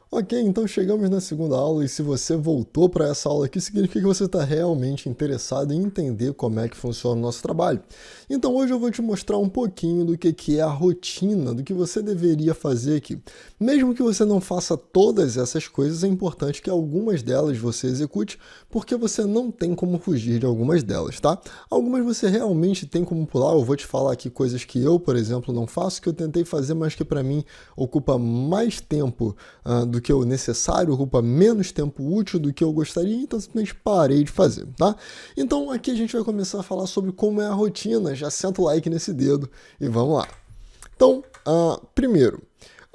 Ok, então chegamos na segunda aula e se você voltou para essa aula aqui, significa que você está realmente interessado em entender como é que funciona o nosso trabalho. Então hoje eu vou te mostrar um pouquinho do que é a rotina, do que você deveria fazer aqui. Mesmo que você não faça todas essas coisas, é importante que algumas delas você execute, porque você não tem como fugir de algumas delas, tá? Algumas você realmente tem como pular, eu vou te falar aqui coisas que eu, por exemplo, não faço, que eu tentei fazer, mas que para mim ocupa mais tempo do que o necessário, ocupa menos tempo útil do que eu gostaria, então simplesmente parei de fazer, tá? Então aqui a gente vai começar a falar sobre como é a rotina, já senta o like nesse dedo e vamos lá. Então, primeiro,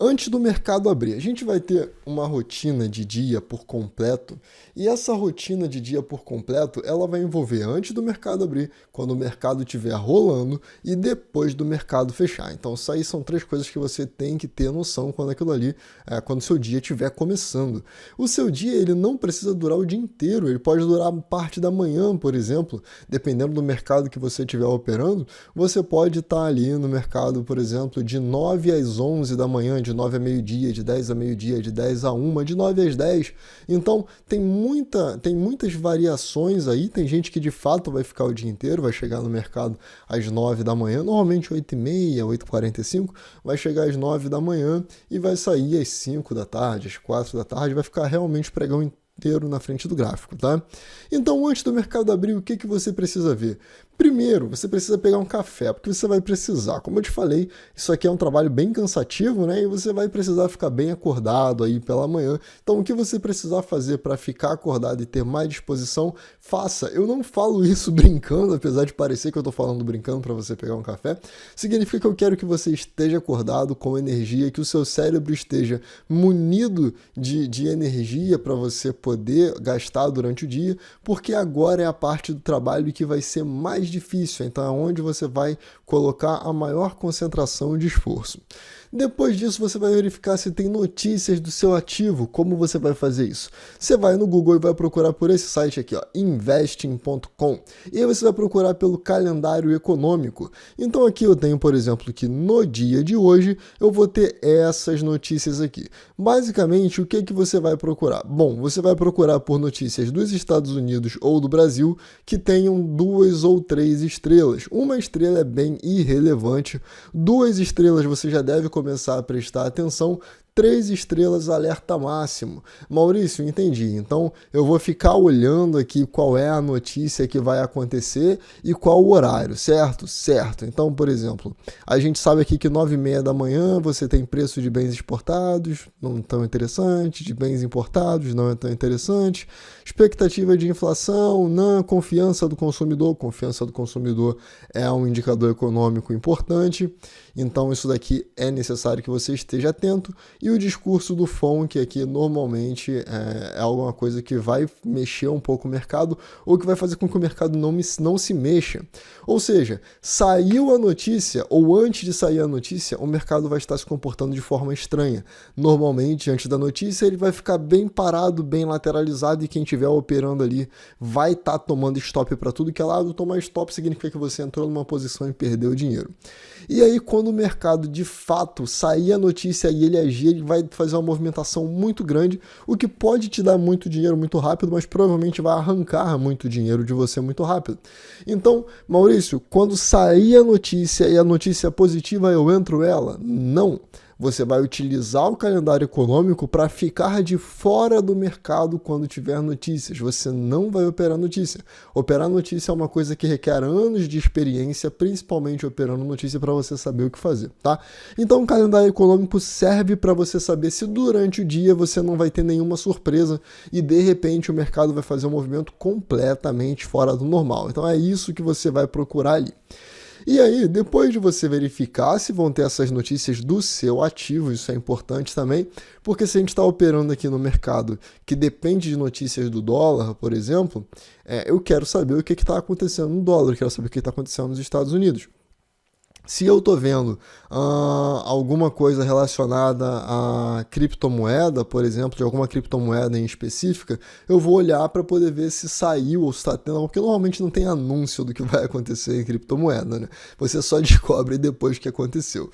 antes do mercado abrir, a gente vai ter uma rotina de dia por completo, e essa rotina de dia por completo, ela vai envolver antes do mercado abrir, quando o mercado estiver rolando e depois do mercado fechar. Então, isso aí são três coisas que você tem que ter noção quando aquilo ali, quando o seu dia estiver começando. O seu dia, ele não precisa durar o dia inteiro, ele pode durar parte da manhã, por exemplo, dependendo do mercado que você estiver operando, você pode estar ali no mercado, por exemplo, de 9 às 11 da manhã, de 9 a meio-dia, de 10 a meio-dia, de 10 a 1, de 9 às 10. Então, tem muitas variações aí. Tem gente que de fato vai ficar o dia inteiro, vai chegar no mercado às 9 da manhã, normalmente 8h30, 8h45, vai chegar às 9 da manhã e vai sair às 5 da tarde, às 4 da tarde, vai ficar realmente pregão inteiro na frente do gráfico, tá? Então, antes do mercado abrir, o que você precisa ver? Primeiro, você precisa pegar um café, porque você vai precisar. Como eu te falei, isso aqui é um trabalho bem cansativo, né? E você vai precisar ficar bem acordado aí pela manhã. Então, o que você precisar fazer para ficar acordado e ter mais disposição, faça. Eu não falo isso brincando, apesar de parecer que eu estou falando brincando para você pegar um café. Significa que eu quero que você esteja acordado com energia, que o seu cérebro esteja munido de energia para você poder gastar durante o dia, porque agora é a parte do trabalho que vai ser mais difícil, então é onde você vai colocar a maior concentração de esforço. Depois disso, você vai verificar se tem notícias do seu ativo. Como você vai fazer isso? Você vai no Google e vai procurar por esse site aqui, ó, investing.com. E aí você vai procurar pelo calendário econômico. Então aqui eu tenho, por exemplo, que no dia de hoje eu vou ter essas notícias aqui. Basicamente, o que você vai procurar? Bom, você vai procurar por notícias dos Estados Unidos ou do Brasil que tenham 2 ou 3 estrelas. Uma estrela é bem irrelevante. 2 estrelas você já deve começar a prestar atenção. 3 estrelas, alerta máximo. Maurício, entendi. Então, eu vou ficar olhando aqui qual é a notícia que vai acontecer e qual o horário, certo? Certo. Então, por exemplo, a gente sabe aqui que 9h30 da manhã você tem preço de bens exportados, não tão interessante, de bens importados, não é tão interessante. Expectativa de inflação, não, confiança do consumidor. Confiança do consumidor é um indicador econômico importante. Então, isso daqui é necessário que você esteja atento. E o discurso do FONC aqui normalmente é alguma coisa que vai mexer um pouco o mercado ou que vai fazer com que o mercado não se mexa. Ou seja, saiu a notícia ou antes de sair a notícia, o mercado vai estar se comportando de forma estranha. Normalmente, antes da notícia, ele vai ficar bem parado, bem lateralizado e quem estiver operando ali vai estar tomando stop para tudo que é lado. Tomar stop significa que você entrou numa posição e perdeu dinheiro. E aí, quando o mercado de fato sair a notícia e ele agir, ele vai fazer uma movimentação muito grande, o que pode te dar muito dinheiro muito rápido, mas provavelmente vai arrancar muito dinheiro de você muito rápido. Então, Maurício, quando sair a notícia e a notícia é positiva, eu entro ela? Não. Você vai utilizar o calendário econômico para ficar de fora do mercado quando tiver notícias. Você não vai operar notícia. Operar notícia é uma coisa que requer anos de experiência, principalmente operando notícia, para você saber o que fazer, tá? Então, o calendário econômico serve para você saber se durante o dia você não vai ter nenhuma surpresa e, de repente, o mercado vai fazer um movimento completamente fora do normal. Então, é isso que você vai procurar ali. E aí, depois de você verificar se vão ter essas notícias do seu ativo, isso é importante também, porque se a gente está operando aqui no mercado que depende de notícias do dólar, por exemplo, eu quero saber o que está acontecendo no dólar, eu quero saber o que está acontecendo nos Estados Unidos. Se eu estou vendo alguma coisa relacionada à criptomoeda, por exemplo, de alguma criptomoeda em específica, eu vou olhar para poder ver se saiu ou se está tendo, porque normalmente não tem anúncio do que vai acontecer em criptomoeda, né? Você só descobre depois que aconteceu.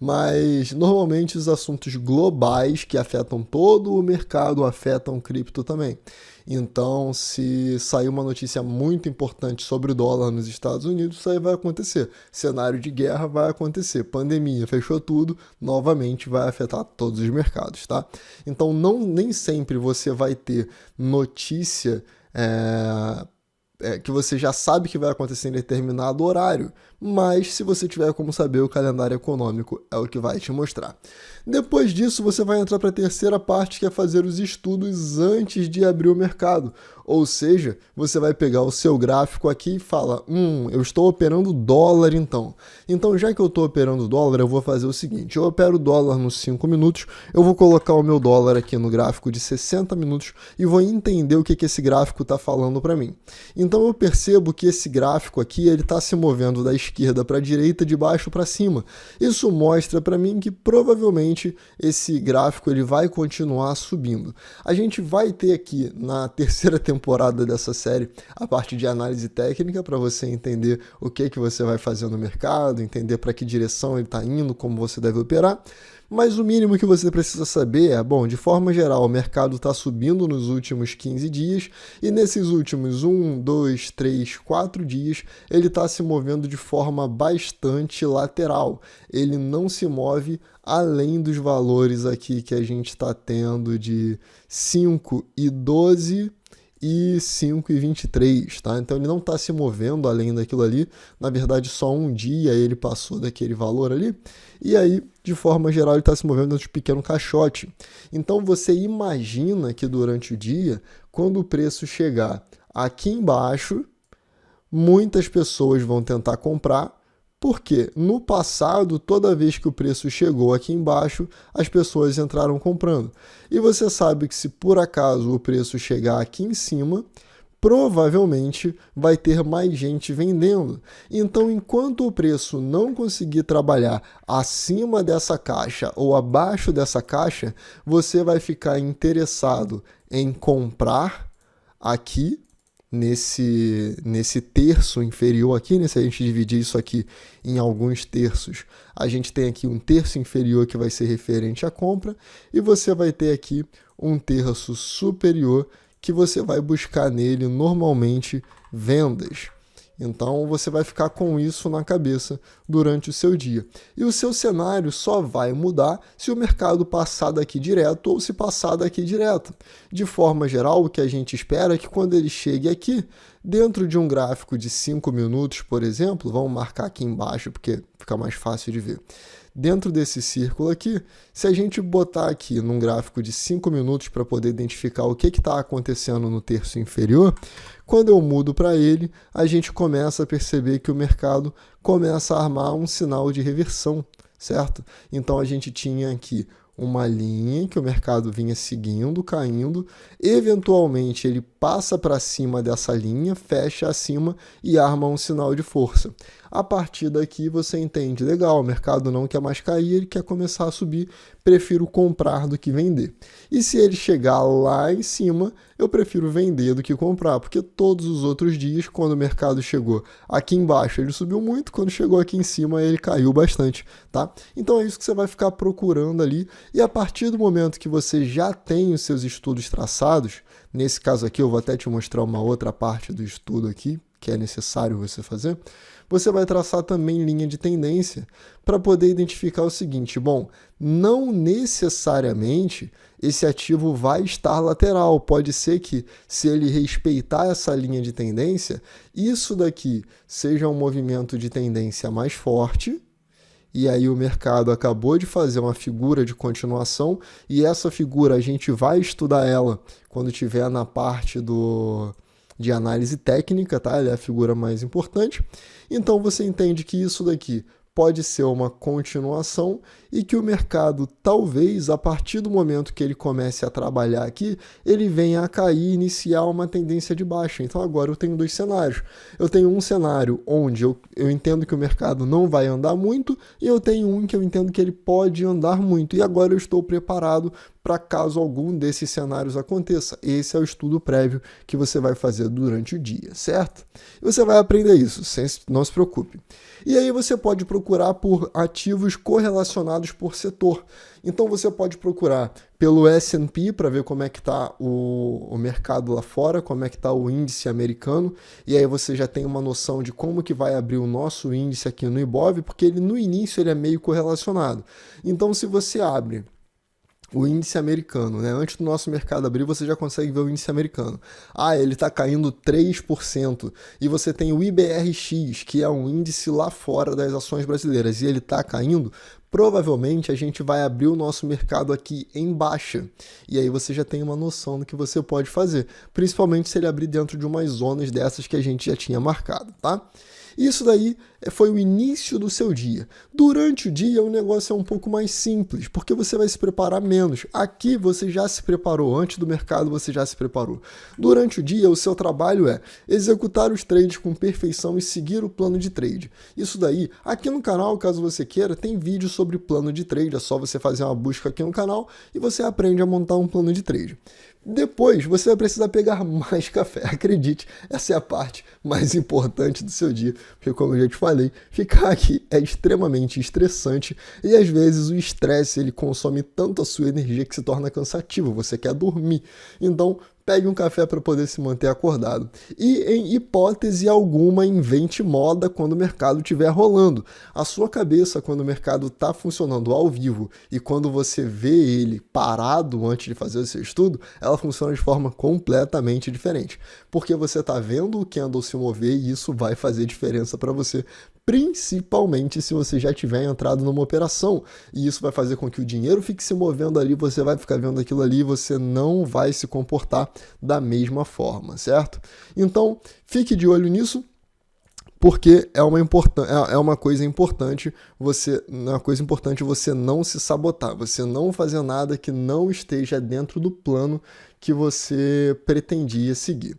Mas normalmente os assuntos globais que afetam todo o mercado afetam cripto também. Então, se sair uma notícia muito importante sobre o dólar nos Estados Unidos, isso aí vai acontecer. Cenário de guerra vai acontecer. Pandemia, fechou tudo, novamente vai afetar todos os mercados, tá? Então, nem sempre você vai ter notícia que você já sabe que vai acontecer em determinado horário, mas se você tiver como saber, o calendário econômico é o que vai te mostrar. Depois disso, você vai entrar para a terceira parte, que é fazer os estudos antes de abrir o mercado. Ou seja, você vai pegar o seu gráfico aqui e fala, eu estou operando dólar então. Então, já que eu estou operando dólar, eu vou fazer o seguinte, eu opero dólar nos 5 minutos, eu vou colocar o meu dólar aqui no gráfico de 60 minutos e vou entender o que esse gráfico está falando para mim. Então, eu percebo que esse gráfico aqui, ele está se movendo da esquerda para a direita, de baixo para cima. Isso mostra para mim que provavelmente esse gráfico ele vai continuar subindo. A gente vai ter aqui na terceira temporada dessa série a parte de análise técnica para você entender o que você vai fazer no mercado, entender para que direção ele está indo, como você deve operar. Mas o mínimo que você precisa saber é, de forma geral, o mercado está subindo nos últimos 15 dias e nesses últimos 1, 2, 3, 4 dias ele está se movendo de forma bastante lateral. Ele não se move além dos valores aqui que a gente está tendo de 5,12 e 5,23, tá? Então ele não está se movendo além daquilo ali. Na verdade, só um dia ele passou daquele valor ali. E aí, de forma geral, ele está se movendo dentro de um pequeno caixote. Então você imagina que durante o dia, quando o preço chegar aqui embaixo, muitas pessoas vão tentar comprar. Porque no passado, toda vez que o preço chegou aqui embaixo, as pessoas entraram comprando. E você sabe que se por acaso o preço chegar aqui em cima, provavelmente vai ter mais gente vendendo. Então, enquanto o preço não conseguir trabalhar acima dessa caixa ou abaixo dessa caixa, você vai ficar interessado em comprar aqui, nesse terço inferior aqui, né? Se a gente dividir isso aqui em alguns terços, a gente tem aqui um terço inferior que vai ser referente à compra e você vai ter aqui um terço superior que você vai buscar nele normalmente vendas. Então você vai ficar com isso na cabeça durante o seu dia. E o seu cenário só vai mudar se o mercado passar daqui direto ou se passar daqui direto. De forma geral, o que a gente espera é que quando ele chegue aqui, dentro de um gráfico de 5 minutos, por exemplo, vamos marcar aqui embaixo porque fica mais fácil de ver. Dentro desse círculo aqui, se a gente botar aqui num gráfico de 5 minutos para poder identificar o que está acontecendo no terço inferior, quando eu mudo para ele, a gente começa a perceber que o mercado começa a armar um sinal de reversão, certo? Então a gente tinha aqui uma linha que o mercado vinha seguindo, caindo, eventualmente ele passa para cima dessa linha, fecha acima e arma um sinal de força. A partir daqui você entende, legal, o mercado não quer mais cair, ele quer começar a subir, prefiro comprar do que vender. E se ele chegar lá em cima, eu prefiro vender do que comprar, porque todos os outros dias, quando o mercado chegou aqui embaixo, ele subiu muito, quando chegou aqui em cima, ele caiu bastante, tá? Então é isso que você vai ficar procurando ali, e a partir do momento que você já tem os seus estudos traçados, nesse caso aqui eu vou até te mostrar uma outra parte do estudo aqui, que é necessário você fazer, você vai traçar também linha de tendência para poder identificar o seguinte, não necessariamente esse ativo vai estar lateral, pode ser que se ele respeitar essa linha de tendência, isso daqui seja um movimento de tendência mais forte, e aí o mercado acabou de fazer uma figura de continuação, e essa figura a gente vai estudar ela quando tiver na parte de análise técnica, tá? Ela é a figura mais importante. Então você entende que isso daqui pode ser uma continuação e que o mercado, talvez, a partir do momento que ele comece a trabalhar aqui, ele venha a cair e iniciar uma tendência de baixa. Então agora eu tenho dois cenários. Eu tenho um cenário onde eu entendo que o mercado não vai andar muito e eu tenho um que eu entendo que ele pode andar muito. E agora eu estou preparado para caso algum desses cenários aconteça. Esse é o estudo prévio que você vai fazer durante o dia, certo? E você vai aprender isso, não se preocupe. E aí você pode procurar por ativos correlacionados por setor. Então você pode procurar pelo S&P para ver como é que está o mercado lá fora, como é que está o índice americano, e aí você já tem uma noção de como que vai abrir o nosso índice aqui no Ibov, porque no início ele é meio correlacionado. Então se você abre o índice americano, né? Antes do nosso mercado abrir, você já consegue ver o índice americano. Ele está caindo 3%. E você tem o IBRX, que é um índice lá fora das ações brasileiras, e ele está caindo. Provavelmente a gente vai abrir o nosso mercado aqui em baixa. E aí você já tem uma noção do que você pode fazer. Principalmente se ele abrir dentro de umas zonas dessas que a gente já tinha marcado, tá? Isso daí foi o início do seu dia. Durante o dia o negócio é um pouco mais simples, porque você vai se preparar menos. Aqui você já se preparou, antes do mercado você já se preparou. Durante o dia o seu trabalho é executar os trades com perfeição e seguir o plano de trade. Isso daí, aqui no canal, caso você queira, tem vídeo sobre plano de trade, é só você fazer uma busca aqui no canal e você aprende a montar um plano de trade. Depois, você vai precisar pegar mais café. Acredite, essa é a parte mais importante do seu dia, porque como eu já te falei, ficar aqui é extremamente estressante e às vezes o estresse ele consome tanto a sua energia que se torna cansativo, você quer dormir. Então, pegue um café para poder se manter acordado. E, em hipótese alguma, invente moda quando o mercado estiver rolando. A sua cabeça, quando o mercado está funcionando ao vivo e quando você vê ele parado antes de fazer o seu estudo, ela funciona de forma completamente diferente. Porque você está vendo o candle se mover e isso vai fazer diferença para você, principalmente se você já tiver entrado numa operação. E isso vai fazer com que o dinheiro fique se movendo ali, você vai ficar vendo aquilo ali e você não vai se comportar da mesma forma, certo? Então, fique de olho nisso, porque é uma coisa importante você não se sabotar, você não fazer nada que não esteja dentro do plano que você pretendia seguir.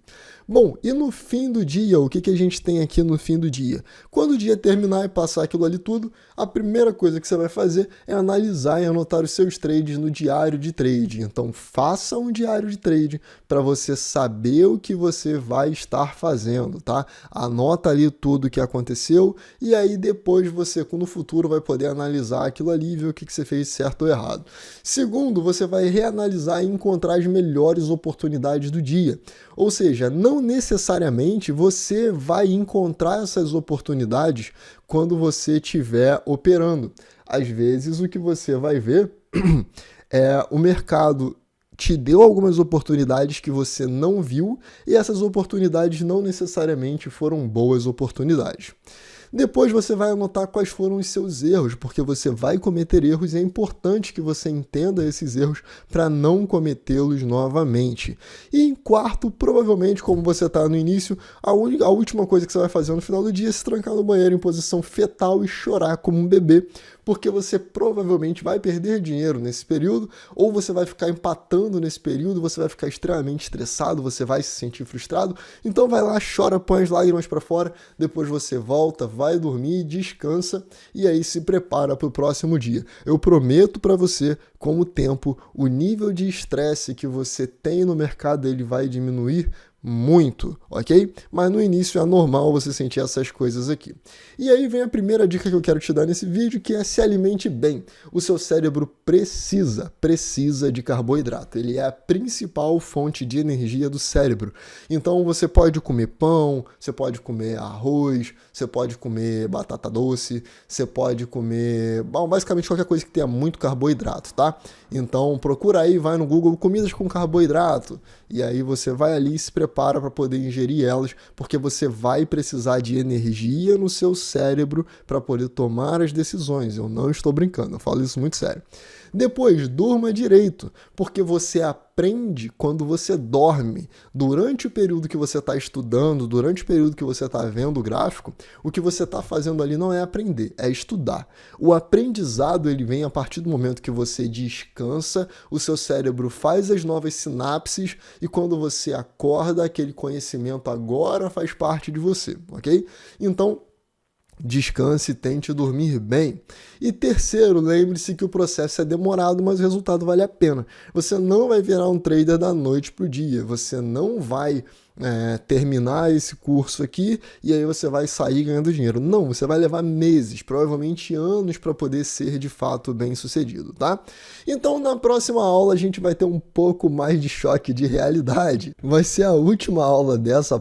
Bom, e no fim do dia, o que a gente tem aqui no fim do dia? Quando o dia terminar e passar aquilo ali tudo, a primeira coisa que você vai fazer é analisar e anotar os seus trades no diário de trade. Então, faça um diário de trade para você saber o que você vai estar fazendo, tá? Anota ali tudo o que aconteceu e aí depois você, no futuro, vai poder analisar aquilo ali e ver o que você fez certo ou errado. Segundo, você vai reanalisar e encontrar as melhores oportunidades do dia. Ou seja, não necessariamente você vai encontrar essas oportunidades quando você estiver operando. Às vezes o que você vai ver é o mercado te deu algumas oportunidades que você não viu e essas oportunidades não necessariamente foram boas oportunidades. Depois você vai anotar quais foram os seus erros, porque você vai cometer erros e é importante que você entenda esses erros para não cometê-los novamente. E em quarto, provavelmente, como você está no início, a última coisa que você vai fazer no final do dia é se trancar no banheiro em posição fetal e chorar como um bebê, porque você provavelmente vai perder dinheiro nesse período, ou você vai ficar empatando nesse período, você vai ficar extremamente estressado, você vai se sentir frustrado, então vai lá, chora, põe as lágrimas para fora, depois você volta, vai dormir, descansa e aí se prepara para o próximo dia. Eu prometo para você, com o tempo, o nível de estresse que você tem no mercado ele vai diminuir muito, ok? Mas no início é normal você sentir essas coisas aqui. E aí vem a primeira dica que eu quero te dar nesse vídeo, que é se alimente bem. O seu cérebro precisa de carboidrato. Ele é a principal fonte de energia do cérebro. Então você pode comer pão, você pode comer arroz, você pode comer batata doce, você pode comer, basicamente qualquer coisa que tenha muito carboidrato, tá? Então procura aí, vai no Google, comidas com carboidrato, e aí você vai ali e se prepara para poder ingerir elas, porque você vai precisar de energia no seu cérebro para poder tomar as decisões. Eu não estou brincando, eu falo isso muito sério. Depois, durma direito, porque você aprende quando você dorme. Durante o período que você está estudando, durante o período que você está vendo o gráfico, o que você está fazendo ali não é aprender, é estudar. O aprendizado ele vem a partir do momento que você descansa, o seu cérebro faz as novas sinapses e quando você acorda, aquele conhecimento agora faz parte de você, ok? Então, Descanse e tente dormir bem. E terceiro, lembre-se que o processo é demorado, mas o resultado vale a pena. Você não vai virar um trader da noite para o dia. Você não vai terminar esse curso aqui e aí você vai sair ganhando dinheiro. Não, você vai levar meses, provavelmente anos, para poder ser de fato bem sucedido, tá? Então na próxima aula a gente vai ter um pouco mais de choque de realidade. Vai ser a última aula dessa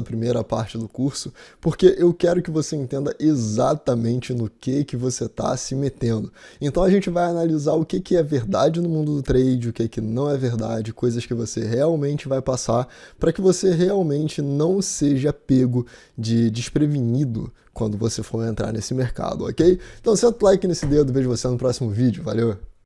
primeira parte do curso, porque eu quero que você entenda exatamente no que você está se metendo. Então a gente vai analisar o que é verdade no mundo do trade, o que não é verdade, coisas que você realmente vai passar para que você realmente não seja pego de desprevenido quando você for entrar nesse mercado, ok? Então senta o like nesse dedo, vejo você no próximo vídeo, valeu!